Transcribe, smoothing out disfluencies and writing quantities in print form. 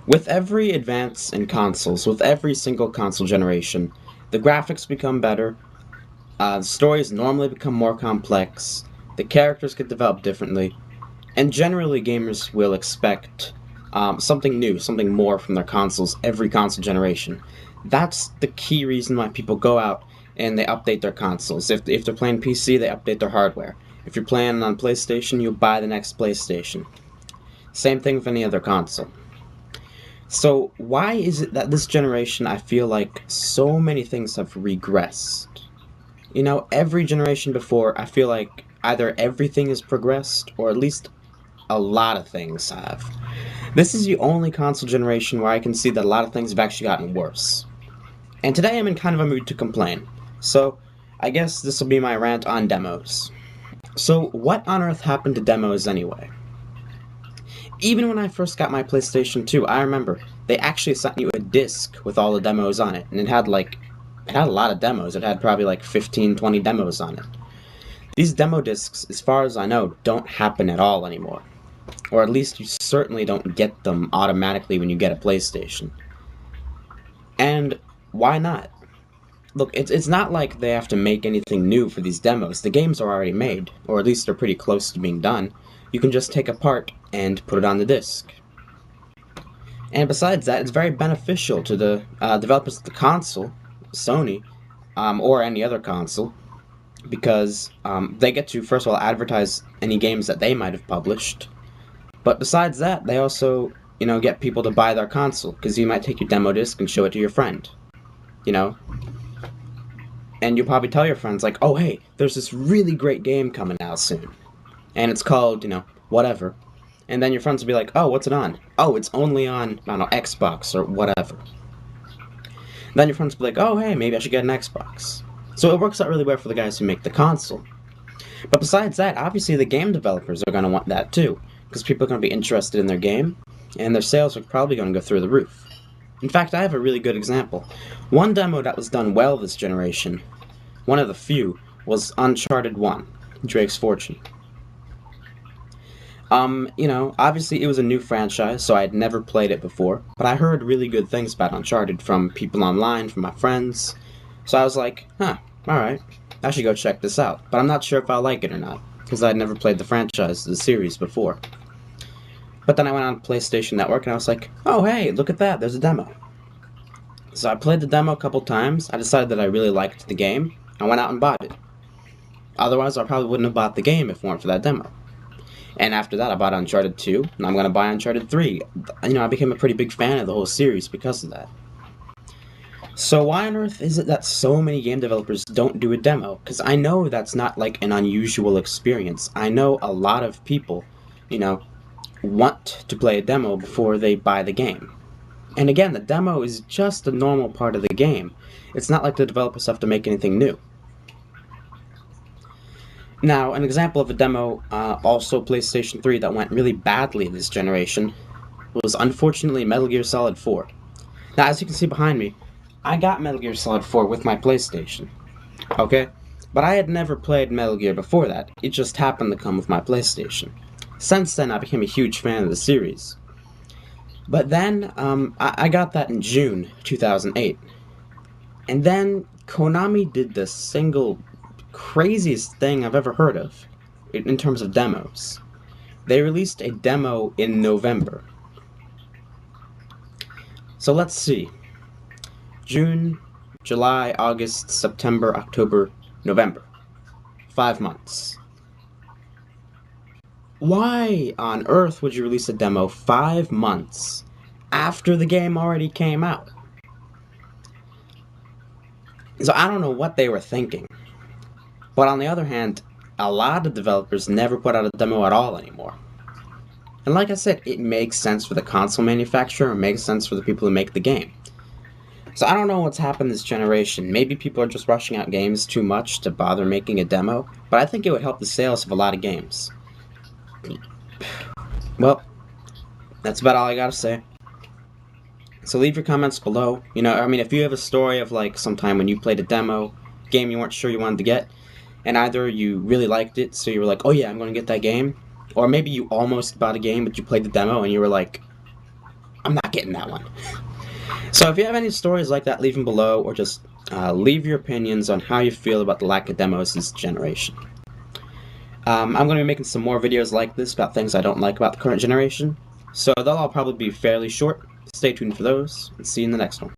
With every advance in consoles, with every single console generation, the graphics become better, the stories normally become more complex, the characters get developed differently, and generally gamers will expect something new, something more from their consoles every console generation. That's the key reason why people go out and they update their consoles. If they're playing PC, they update their hardware. If you're playing on PlayStation, you buy the next PlayStation. Same thing with any other console. So why is it that this generation I feel like so many things have regressed? Every generation before, I feel like either everything has progressed or at least a lot of things have. This is the only console generation where I can see that a lot of things have actually gotten worse. And today I'm in kind of a mood to complain. So I guess this will be my rant on demos. So what on earth happened to demos anyway? Even when I first got my PlayStation 2, I remember they actually sent you a disc with all the demos on it, and it had a lot of demos. It had probably like 15, 20 demos on it. These demo discs, as far as I know, don't happen at all anymore. Or at least you certainly don't get them automatically when you get a PlayStation. And why not? Look, it's not like they have to make anything new for these demos. The games are already made, or at least they're pretty close to being done. You can just take a part and put it on the disc. And besides that, it's very beneficial to the developers of the console, Sony, or any other console, because they get to, first of all, advertise any games that they might have published. But besides that, they also, get people to buy their console, because you might take your demo disc and show it to your friend, And you'll probably tell your friends, like, oh, hey, there's this really great game coming out soon. And it's called, whatever. And then your friends will be like, oh, what's it on? Oh, it's only on, I don't know, Xbox or whatever. Then your friends will be like, oh, hey, maybe I should get an Xbox. So it works out really well for the guys who make the console. But besides that, obviously the game developers are going to want that too, because people are going to be interested in their game, and their sales are probably going to go through the roof. In fact, I have a really good example. One demo that was done well this generation, one of the few, was Uncharted 1, Drake's Fortune. Obviously it was a new franchise, so I had never played it before, but I heard really good things about Uncharted from people online, from my friends, so I was like, alright, I should go check this out, but I'm not sure if I'll like it or not, because I'd never played the franchise, the series, before. But then I went on PlayStation Network, and I was like, oh hey, look at that, there's a demo. So I played the demo a couple times, I decided that I really liked the game, I went out and bought it. Otherwise, I probably wouldn't have bought the game if it weren't for that demo. And after that, I bought Uncharted 2, and I'm going to buy Uncharted 3. I became a pretty big fan of the whole series because of that. So why on earth is it that so many game developers don't do a demo? Because I know that's not like an unusual experience. I know a lot of people, want to play a demo before they buy the game. And again, the demo is just a normal part of the game. It's not like the developers have to make anything new. Now, an example of a demo, also PlayStation 3, that went really badly this generation, was unfortunately Metal Gear Solid 4. Now, as you can see behind me, I got Metal Gear Solid 4 with my PlayStation, okay? But I had never played Metal Gear before that, it just happened to come with my PlayStation. Since then, I became a huge fan of the series. But then, I got that in June 2008. And then, Konami did the single craziest thing I've ever heard of in terms of demos. They released a demo in November. So let's see. June, July, August, September, October, November. 5 months. Why on earth would you release a demo 5 months after the game already came out? So I don't know what they were thinking. But on the other hand, a lot of developers never put out a demo at all anymore. And like I said, it makes sense for the console manufacturer, it makes sense for the people who make the game. So I don't know what's happened this generation. Maybe people are just rushing out games too much to bother making a demo, but I think it would help the sales of a lot of games. Well, that's about all I gotta say. So leave your comments below. If you have a story of like sometime when you played a demo, game you weren't sure you wanted to get, and either you really liked it, so you were like, oh yeah, I'm going to get that game, or maybe you almost bought a game, but you played the demo, and you were like, I'm not getting that one. So if you have any stories like that, leave them below, or just leave your opinions on how you feel about the lack of demos this generation. I'm going to be making some more videos like this about things I don't like about the current generation, so they'll all probably be fairly short. Stay tuned for those, and see you in the next one.